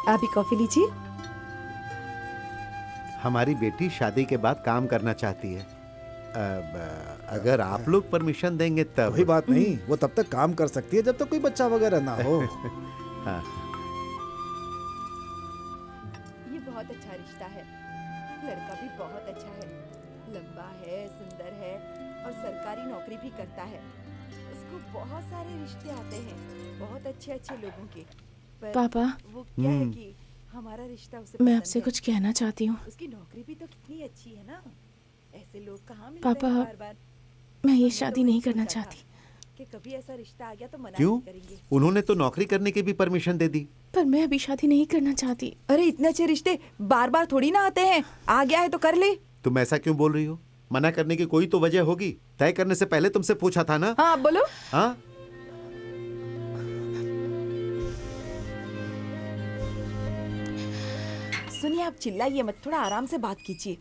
आप भी कॉफी लीजिए। हमारी बेटी शादी के बाद काम करना चाहती है। अगर आप लोग परमिशन देंगे तब। कोई बात नहीं, वो तब तक काम कर सकती है जब तक कोई बच्चा वगैरह ना हो। हाँ। ये बहुत अच्छा रिश्ता है, लड़का भी बहुत अच्छा है, लंबा है, सुंदर है और सरकारी नौकरी भी करता है। उसको बहुत सारे रिश्ते आते हैं, बहुत अच्छे अच्छे लोगों के। पर पापा, वो क्या है कि हमारा रिश्ता उसे मैं पसंद आपसे है। कुछ कहना चाहती हूँ। उसकी नौकरी भी तो कितनी अच्छी है ना। ऐसे लोग कहाँ मिलते पापा, हैं बार-बार। मैं ये हमने शादी तो नहीं वही करना सोचा था चाहती। कि कभी ऐसा रिश्ता आ गया तो मना क्यों? नहीं करेंगे। उन्होंने तो नौकरी करने की भी परमिशन दे दी। पर मैं अभी शादी नहीं करना चाहती। अरे इतने अच्छे रिश्ते बार बार थोड़ी ना आते हैं, आ गया है तो कर ले। तुम ऐसा क्यों बोल रही हो? मना करने की कोई तो वजह होगी। तय करने से पहले तुमसे पूछा था ना। हाँ, आप बोलो। हाँ, सुनिए, आप चिल्लाइए मत, थोड़ा आराम से बात कीजिए।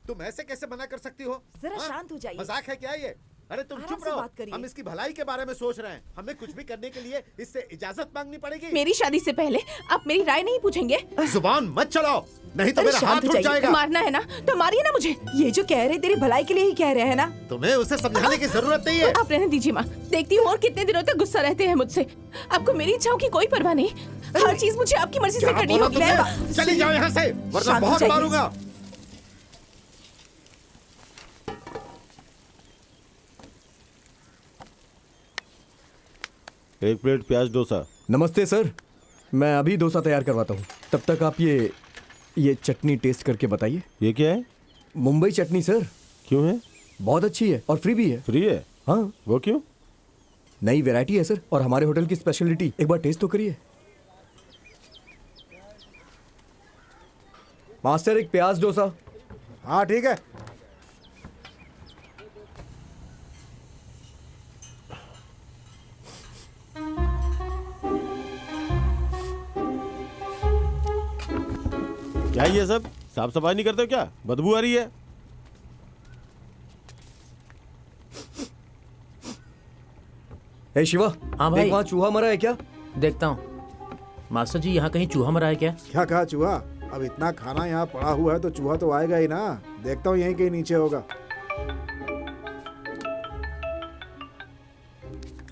तुम ऐसे कैसे मना कर सकती हो? जरा हाँ? शांत हो जाइए। मजाक है क्या ये? अरे तुम आराम चुप से रहो। बात करिए। हम इसकी भलाई के बारे में सोच रहे हैं। हमें कुछ भी करने के लिए इससे इजाजत मांगनी पड़ेगी। मेरी शादी से पहले आप मेरी राय नहीं पूछेंगे? जुबान मत चलाओ, नहीं तो अरे मेरा शांत हाथ हो उठ जाइए। जाएगा। मारना है ना तो मारिए ना मुझे। ये जो कह रहे तेरी भलाई के लिए ही कह रहे हैं ना। तुम्हें उसे समझाने की जरूरत नहीं है। आप रहने दीजिए माँ, देखती हूँ और कितने दिनों तक गुस्सा रहते हैं मुझसे। आपको मेरी इच्छाओं की कोई परवाह नहीं। हर चीज मुझे आपकी मर्जी से क्या करनी बोला होगी। तुमने? चली जाओ यहाँ से, वरना शांत हो बहुत जाइए। मारूंगा। एक प्लेट प्याज डोसा। नमस्ते सर, मैं अभी डोसा तैयार करवाता हूँ। तब तक आप ये चटनी टेस्ट करके बताइए। ये क्या है? मुंबई चटनी सर, क्यों है? बहुत अच्छी है और फ्री भी है। फ्री है? हाँ, वो क्यों? नई वैरायटी है सर और हमारे होटल की स्पेशलिटी। एक बार टेस्ट तो करिए। मास्टर, एक प्याज डोसा। हाँ ठीक है। क्या ये सब साफ सफाई नहीं करते हो क्या? बदबू आ रही है। ए शिवा, हाँ भाई। देख वहाँ चूहा मरा है क्या? देखता हूँ। मास्टर जी, यहाँ कहीं चूहा मरा है क्या? क्या कहा चूहा? अब इतना खाना यहाँ पड़ा हुआ है तो चूहा तो आएगा ही ना। देखता हूँ यहीं कहीं नीचे होगा।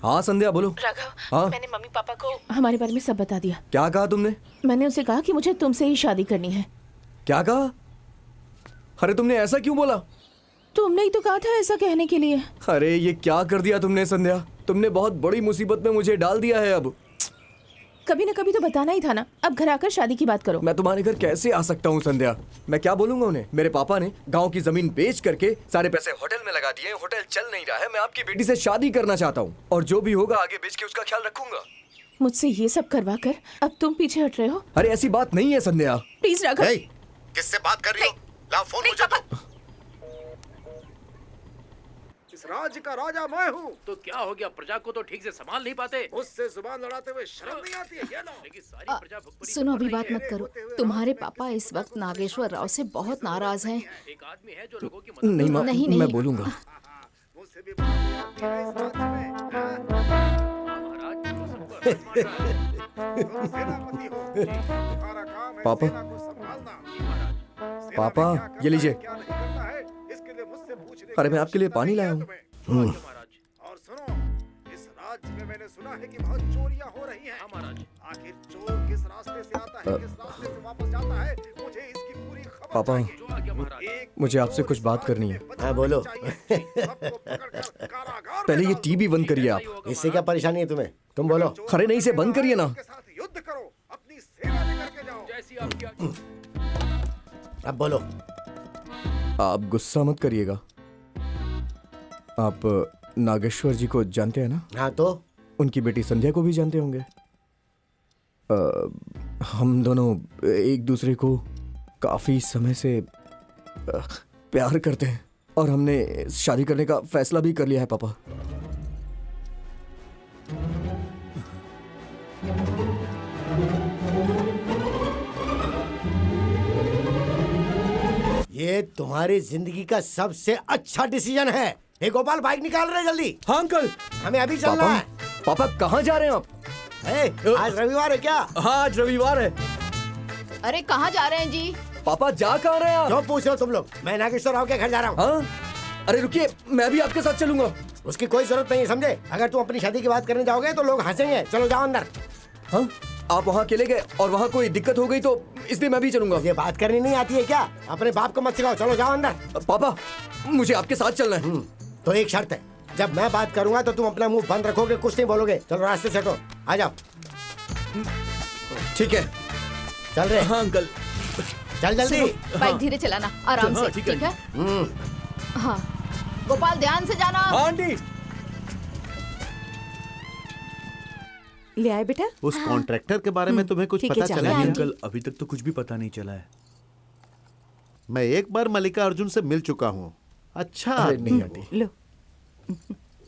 हाँ संध्या, बोलो। राघव, हाँ? मैंने मम्मी पापा को हमारे बारे में सब बता दिया। क्या कहा तुमने? मैंने उसे कहा कि मुझे तुमसे ही शादी करनी है। क्या कहा? अरे तुमने ऐसा क्यों बोला? तुमने ही तो कहा था ऐसा कहने के लिए। अरे ये क्या कर दिया तुमने संध्या? तुमने बहुत बड़ी मुसीबत में मुझे डाल दिया है। अब कभी न कभी तो बताना ही था ना। अब घर आकर शादी की बात करो। मैं तुम्हारे घर कैसे आ सकता हूँ संध्या? मैं क्या बोलूंगा उन्हें? मेरे पापा ने गांव की जमीन बेच करके सारे पैसे होटल में लगा दिए। होटल चल नहीं रहा है। मैं आपकी बेटी से शादी करना चाहता हूँ और जो भी होगा आगे बेच के उसका ख्याल रखूंगा। मुझसे ये सब करवा कर अब तुम पीछे हट रहे हो। अरे ऐसी बात नहीं है संध्या। प्लीज राघव। हे, किससे बात कर रही हो? लाओ फोन मुझे दो। इस राज्य का राजा मैं हूँ। तो क्या हो गया? प्रजा को तो ठीक से संभाल नहीं पाते। मुझसे जुबान लड़ाते हुए शर्म नहीं आती है? ये लो। लेकिन सारी प्रजा भुखमरी सुनो, से अभी मर बात रही मत है। करो। तुम्हारे पापा इस वक्त नागेश्वर राव से बहुत नाराज हैं। एक आदमी है जो लोगों की मदद नहीं माँ, नहीं, मैं नहीं। बोलूंगा। मुझसे भी बात नहीं आती है इस राज्य में। हाँ? महाराज जो सबको राज मार रहा है। तुम सेनापति हो। तुम्हारा काम है पापा। सेना को संभालना। सेना पापा, में क्या करना ये लीजिए। है, क्या नहीं करना है, इसके लिए मुझसे पूछने अरे की मैं आपके लिए आवश्यकता पानी नहीं लाया है हूँ। तुम्हें। महाराज। और सुनो, इस राज्य में मैंने सुना है कि बहुत चोरियां हो रही हैं। हाँ महाराज। आखिर चोर किस रास्ते से आता है, किस रास्ते से वापस जाता है, मुझे इसकी पूरी खबर पापा, चाहिए। जो आ गया महाराज। एक मुझे आपसे कुछ बात करनी है। हाँ बोलो। पहले ये टीवी बंद करिए आप। इससे क्या परेशानी है तुम्हें? तुम बोलो। अरे नहीं, इसे बंद करिए ना। के साथ युद्ध करो, अपनी सेना लेकर के जाओ। जैसी आपकी आज्ञा। अब बोलो। आप गुस्सा मत करिएगा। आप नागेश्वर जी को जानते हैं ना? हाँ तो? उनकी बेटी संध्या को भी जानते होंगे। हम दोनों एक दूसरे को काफी समय से प्यार करते हैं और हमने शादी करने का फैसला भी कर लिया है पापा। ये तुम्हारी जिंदगी का सबसे अच्छा डिसीजन है। ए गोपाल, बाइक निकाल रहे जल्दी। हाँ अंकल। हमें अभी चलना पापा, है। पापा कहाँ जा रहे हैं आप? आज रविवार है क्या? हाँ आज रविवार है। अरे कहाँ जा रहे हैं जी? पापा जा कहाँ रहे हैं आप? क्यों पूछ रहे हो तुम लोग? मैं नागेश्वर राव के घर जा रहा हूँ। हाँ? अरे रुकिए, मैं भी आपके साथ चलूंगा। उसकी कोई जरूरत नहीं है, समझे? अगर तुम अपनी शादी की बात करने जाओगे तो लोग हंसेंगे। चलो जाओ अंदर। हाँ? आप वहाँ अकेले गए और वहाँ कोई दिक्कत हो गई तो इसलिए मैं भी चलूंगा। ये बात करनी नहीं आती है क्या? अपने बाप को मत सिखाओ। चलो जाओ अंदर। पापा मुझे आपके साथ चलना है। तो एक शर्त है, जब मैं बात करूंगा तो तुम अपना मुंह बंद रखोगे, कुछ नहीं बोलोगे। चलो रास्ते से हटो, आ जाओ। ठीक है। चल रहे। हाँ अंकल। चल जल्दी। बाइक धीरे चलाना, आराम से, ठीक है? हाँ गोपाल, ध्यान से जाना। हाँ आंटी। ले आए बेटा? उस कॉन्ट्रैक्टर के बारे में तुम्हें कुछ ठीक है, पता चलो। चला? नहीं, अंकल अभी तक तो कुछ भी पता नहीं चला है। मैं एक बार मल्लिका अर्जुन से मिल चुका हूँ। अच्छा अरे आदमी नहीं है वो। आंटी। लो।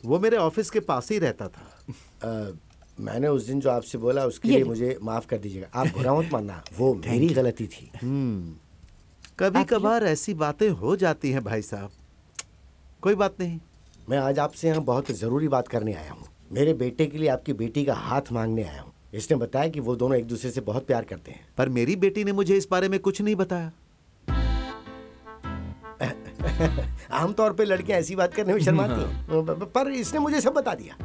वो मेरे ऑफिस के पास ही रहता था। मैंने उस दिन जो आपसे बोला उसके ये लिए लो। मुझे माफ कर दीजिएगा। आप बुरा मत मानना, वो मेरी गलती थी। कभी कभार ऐसी बातें हो जाती हैं भाई साहब, कोई बात नहीं। मैं आज आपसे यहाँ बहुत जरूरी बात करने आया हूँ। मेरे बेटे के लिए आपकी बेटी का हाथ मांगने आया हूँ। इसने बताया कि वो दोनों एक दूसरे से बहुत प्यार करते हैं। पर मेरी बेटी ने मुझे इस बारे में कुछ नहीं बताया। आमतौर पे लड़कियां ऐसी बात करने में शर्माती हैं, पर इसने मुझे सब बता दिया।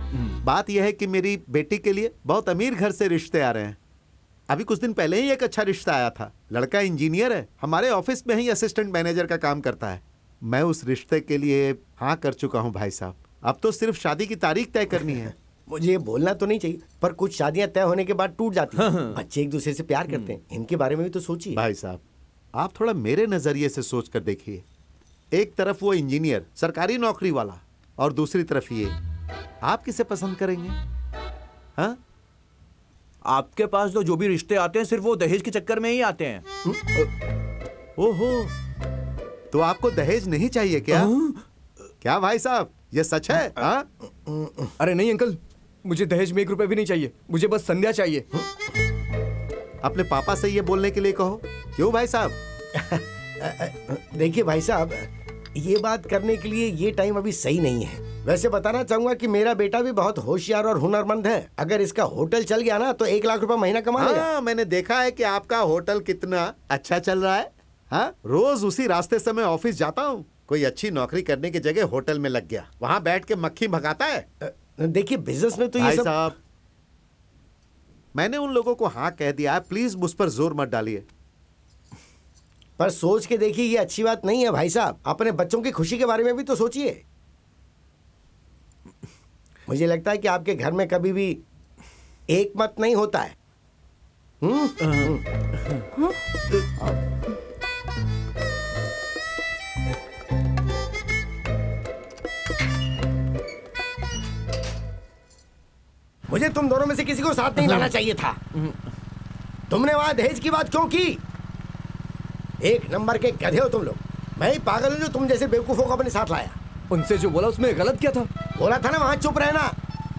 बात यह है कि मेरी बेटी के लिए बहुत अमीर घर से रिश्ते आ रहे हैं। अभी कुछ दिन पहले ही एक अच्छा रिश्ता आया था। लड़का इंजीनियर है, हमारे ऑफिस में ही असिस्टेंट मैनेजर का काम करता है। मैं उस रिश्ते के लिए हाँ कर चुका हूँ भाई साहब। अब तो सिर्फ शादी की तारीख तय करनी है। मुझे ये बोलना तो नहीं चाहिए, पर कुछ शादियां तय होने के बाद टूट जाती हैं। बच्चे एक दूसरे से प्यार करते हैं, इनके बारे में भी तो सोचिए। भाई साहब, आप थोड़ा मेरे नजरिए से सोच कर देखिए। एक तरफ वो इंजीनियर, सरकारी नौकरी वाला, और दूसरी तरफ ये। आप किसे पसंद करेंगे? हाँ? आपके पास तो जो भी रिश्ते आते हैं सिर्फ वो दहेज के चक्कर में ही आते हैं। ओहो, तो आपको दहेज नहीं चाहिए क्या? क्या भाई साहब, ये सच है? हाँ? अरे नहीं अंकल, मुझे दहेज में 1 रुपए भी नहीं चाहिए। मुझे बस संध्या चाहिए। अपने पापा से ये बोलने के लिए कहो। क्यों भाई साहब? देखिए भाई साहब, ये बात करने के लिए ये टाइम अभी सही नहीं है। वैसे बताना चाहूंगा कि मेरा बेटा भी बहुत होशियार और हुनरमंद है। अगर इसका होटल चल गया ना तो 1 लाख रुपए महीना कमा लेगा। हाँ, मैंने देखा है कि आपका होटल कितना अच्छा चल रहा है। हाँ, रोज उसी रास्ते से मैं ऑफिस जाता हूँ। कोई अच्छी नौकरी करने की जगह होटल में लग गया, वहाँ बैठ के मक्खी भगाता है। देखिए बिजनेस में तो ये भाई सब। साहब, मैंने उन लोगों को हाँ कह दिया है, प्लीज मुझ पर जोर मत डालिए। पर सोच के देखिए, ये अच्छी बात नहीं है भाई साहब। अपने बच्चों की खुशी के बारे में भी तो सोचिए। मुझे लगता है कि आपके घर में कभी भी एक मत नहीं होता है। मुझे तुम दोनों में से किसी को साथ नहीं लाना चाहिए था। तुमने वहां दहेज की बात क्यों की? 1 नंबर के गधे हो तुम लोग। मैं ही पागल हूं जो तुम जैसे बेवकूफों को अपने साथ लाया। उनसे जो बोला उसमें गलत क्या था? बोला था ना वहां चुप रहना,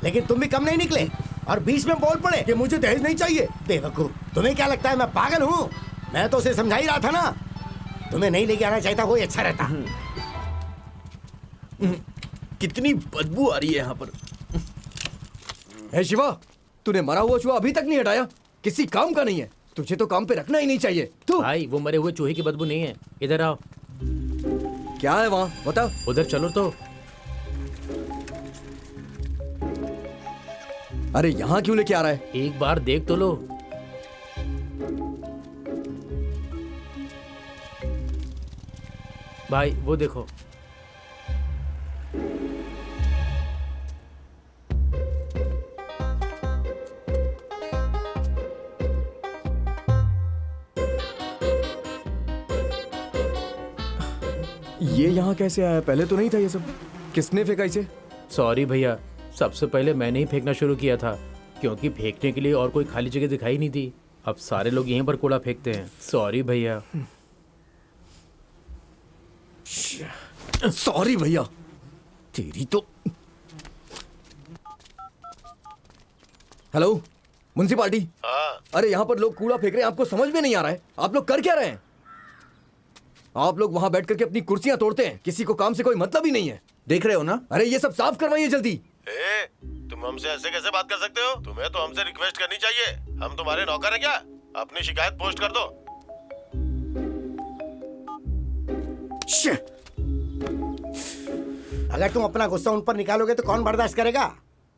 लेकिन तुम भी कम नहीं निकले और बीच में बोल पड़े कि मुझे दहेज नहीं चाहिए। बेवकूफ, तुम्हें क्या लगता है मैं पागल हूँ? मैं तो उसे समझा ही रहा था ना। तुम्हें नहीं लेके आना चाहिए था, वही अच्छा रहता। कितनी बदबू आ रही है यहाँ पर। हे शिवा, तूने मरा हुआ चूहा अभी तक नहीं हटाया। किसी काम का नहीं है। तुझे तो काम पे रखना ही नहीं चाहिए। तू भाई वो मरे हुए चूहे की बदबू नहीं है। इधर आओ। क्या है वहाँ बता। उधर चलो तो। अरे यहाँ क्यों लेके आ रहा है? एक बार देख तो लो। भाई वो देखो। ये यहाँ कैसे आया? पहले तो नहीं था ये सब। किसने फेंका इसे? सॉरी भैया, सबसे पहले मैंने ही फेंकना शुरू किया था, क्योंकि फेंकने के लिए और कोई खाली जगह दिखाई नहीं दी। अब सारे लोग यहीं पर कूड़ा फेंकते हैं। सॉरी भैया। सॉरी भैया, तेरी तो। Hello municipality. अरे यहाँ पर लोग कूड़ा फेंक रहे हैं, आपको समझ में नहीं आ रहा है? आप लोग कर क्या रहे हैं? आप लोग वहाँ बैठ करके अपनी कुर्सियां तोड़ते हैं, किसी को काम से कोई मतलब ही नहीं है। देख रहे हो ना? अरे ये सब साफ करवाइए जल्दी। ए, तुम हमसे ऐसे कैसे बात कर सकते हो? तुम्हें तो हमसे रिक्वेस्ट करनी चाहिए। हम तुम्हारे नौकर हैं क्या? अपनी शिकायत पोस्ट कर दो। अगर तुम अपना गुस्सा उन पर निकालोगे तो कौन बर्दाश्त करेगा?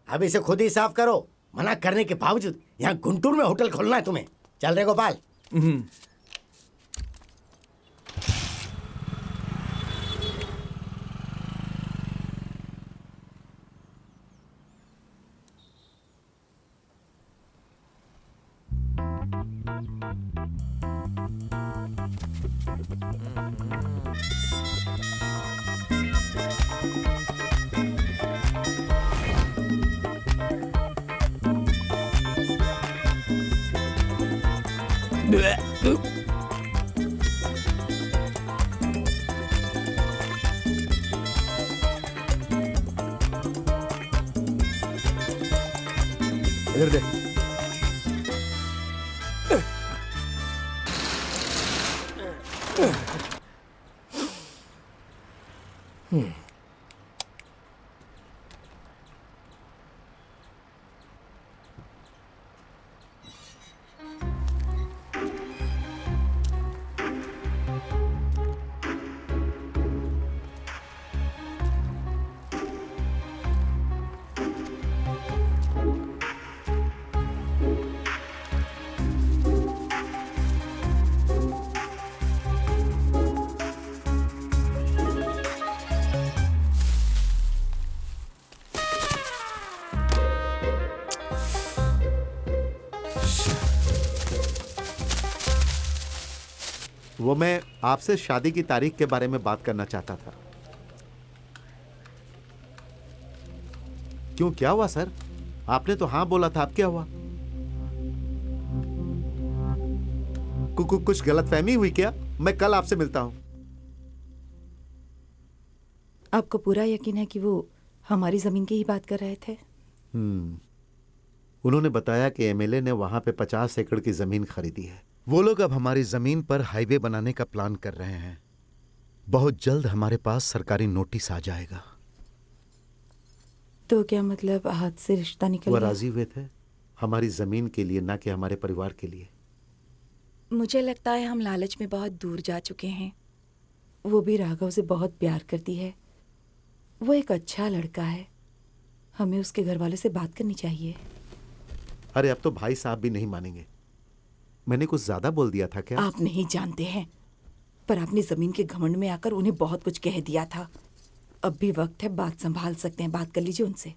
अब इसे खुद ही साफ करो। मना करने के बावजूद यहाँ गुंटूर में होटल खोलना है तुम्हें। चल रहे गोपाल? इधर देख। वो मैं आपसे शादी की तारीख के बारे में बात करना चाहता था। क्यों, क्या हुआ सर? आपने तो हाँ बोला था, अब क्या हुआ? कुछ गलतफहमी हुई क्या? मैं कल आपसे मिलता हूं। आपको पूरा यकीन है कि वो हमारी जमीन की ही बात कर रहे थे? उन्होंने बताया कि एमएलए ने वहां पे 50 एकड़ की जमीन खरीदी है। वो लोग अब हमारी जमीन पर हाईवे बनाने का प्लान कर रहे हैं। बहुत जल्द हमारे पास सरकारी नोटिस आ जाएगा। तो क्या मतलब हाथ से रिश्ता निकल वो गया? राजी हुए थे हमारी जमीन के लिए, ना कि हमारे परिवार के लिए। मुझे लगता है हम लालच में बहुत दूर जा चुके हैं। वो भी राघव से बहुत प्यार करती है। वो एक अच्छा लड़का है, हमें उसके घर वालों से बात करनी चाहिए। अरे अब तो भाई साहब भी नहीं मानेंगे। मैंने कुछ ज्यादा बोल दिया था क्या? आप नहीं जानते हैं, पर आपने जमीन के घमंड में आकर उन्हें बहुत कुछ कह दिया था। अब भी वक्त है, बात संभाल सकते हैं, बात कर लीजिए उनसे।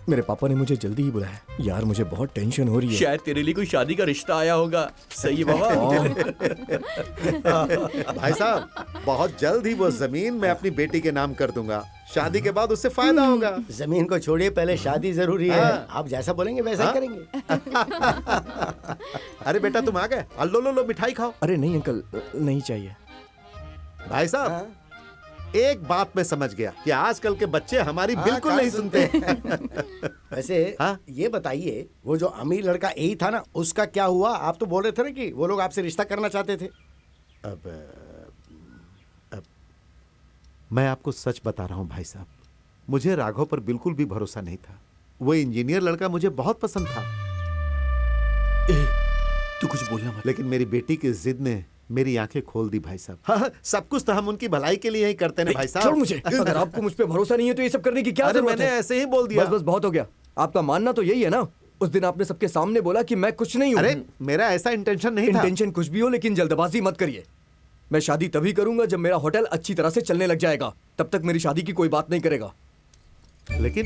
मेरे पापा ने मुझे जल्दी ही बुलाया। यार मुझे बहुत टेंशन हो रही है। शायद तेरे लिए कोई शादी का रिश्ता आया होगा। सही है बाबा। भाई साहब, बहुत जल्द ही वो जमीन मैं अपनी बेटी के नाम कर दूंगा। शादी के बाद उससे फायदा होगा। जमीन को छोड़िए, पहले शादी जरूरी है। आप जैसा बोलेंगे वैसा ही करेंगे। अरे बेटा तुम आ गए, लो मिठाई खाओ। अरे नहीं अंकल, नहीं चाहिए। भाई साहब, एक बात मैं समझ गया कि आजकल के बच्चे हमारी बिल्कुल नहीं सुनते। वैसे ये बताइए, वो जो अमीर लड़का यही था ना, उसका क्या हुआ? आप तो बोल रहे थे ना कि वो लोग आपसे रिश्ता करना चाहते थे। अब मैं आपको सच बता रहा हूं भाई साहब, मुझे राघव पर बिल्कुल भी भरोसा नहीं था। वो इंजीनियर लड़का मुझे बहुत पसंद था। तू कुछ बोलना मत। लेकिन मेरी बेटी की जिद ने मेरी आंखें खोल दी भाई साहब। हाँ, सब कुछ तो हम उनकी भलाई के लिए ही करते हैं भाई साहब। छोड़ मुझे। अगर आपको मुझ पे भरोसा नहीं है तो ये सब करने की क्या जरूरत है? मैंने ऐसे ही बोल दिया। बस बहुत हो गया। आपका मानना तो यही है ना? उस दिन आपने सबके सामने बोला कि मैं कुछ नहीं हूँ। अरे मेरा ऐसा इंटेंशन नहीं था। इंटेंशन कुछ भी हो, लेकिन जल्दबाजी मत करिए। मैं शादी तभी करूंगा जब मेरा होटल अच्छी तरह से चलने लग जाएगा। तब तक मेरी शादी की कोई बात नहीं करेगा। लेकिन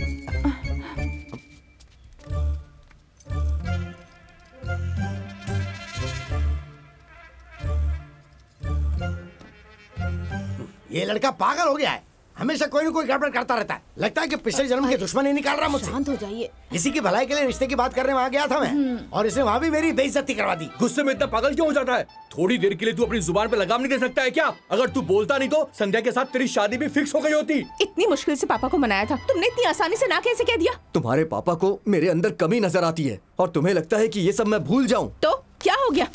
ये लड़का पागल हो गया है, हमेशा कोई न कोई गड़बड़ करता रहता है। लगता है कि पिछले जन्म के दुश्मन ही निकाल रहा मुझसे। शांत हो जाइए। इसी की भलाई के लिए रिश्ते की बात करने वहाँ गया था मैं, और इसने वहाँ भी मेरी बेइज्जती करवा दी। गुस्से में इतना पागल क्यों हो जाता है? थोड़ी देर के लिए तू अपनी जुबान पे लगाम नहीं दे सकता है क्या? अगर तू बोलता नहीं तो संध्या के साथ तेरी शादी भी फिक्स हो गई होती। इतनी मुश्किल से पापा को मनाया था, तुमने इतनी आसानी से ना कैसे कह दिया? तुम्हारे पापा को मेरे अंदर कमी नजर आती है और तुम्हें लगता है कि ये सब मैं भूल जाऊं। तो क्या हो गया?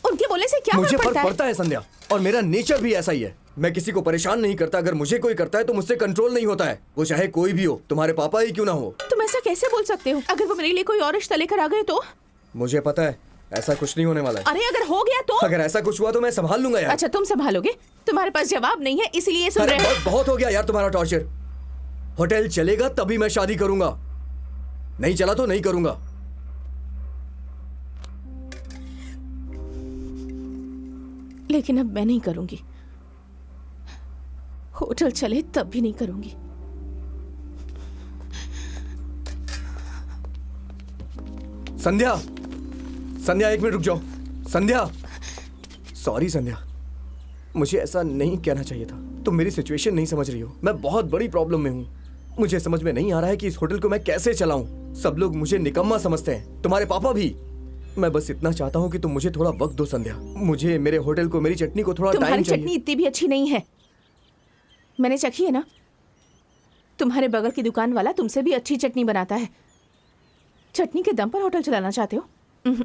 उनके बोलने से क्या मुझे फर्क फर्क पड़ता है? पड़ता है संध्या, और मेरा नेचर भी ऐसा ही है। मैं किसी को परेशान नहीं करता। अगर मुझे कोई करता है तो मुझसे कंट्रोल नहीं होता है, वो चाहे कोई भी हो, तुम्हारे पापा ही क्यों ना हो। तुम ऐसा कैसे बोल सकते हो? अगर वो मेरे लिए कोई और रिश्ता लेकर आ गए तो? मुझे पता है ऐसा कुछ नहीं होने वाला है। अरे अगर हो गया तो? अगर ऐसा कुछ हुआ तो मैं संभाल लूंगा यार। अच्छा तुम संभालोगे? तुम्हारे पास जवाब नहीं है इसलिए सुन अरे रहे हो। बहुत हो गया यार तुम्हारा टॉर्चर। होटल चलेगा तभी मैं शादी करूंगा, नहीं चला तो नहीं करूंगा। लेकिन अब मैं नहीं करूंगी। होटल चले तब भी नहीं करूंगी। संध्या, संध्या एक मिनट रुक जाओ। संध्या, सॉरी संध्या, मुझे ऐसा नहीं कहना चाहिए था। तुम मेरी सिचुएशन नहीं समझ रही हो। मैं बहुत बड़ी प्रॉब्लम में हूँ। मुझे समझ में नहीं आ रहा है कि इस होटल को मैं कैसे चलाऊं। सब लोग मुझे निकम्मा समझते हैं, तुम्हारे पापा भी। मैं बस इतना चाहता हूँ कि तुम मुझे थोड़ा वक्त दो संध्या। मुझे मेरे होटल को, मेरी चटनी को थोड़ा टाइम तुम्हारी चाहिए। चटनी इतनी भी अच्छी नहीं है, मैंने चखी है ना। तुम्हारे बगल की दुकान वाला तुमसे भी अच्छी चटनी बनाता है। चटनी के दम पर होटल चलाना चाहते हो?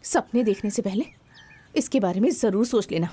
सपने देखने से पहले इसके बारे में जरूर सोच लेना।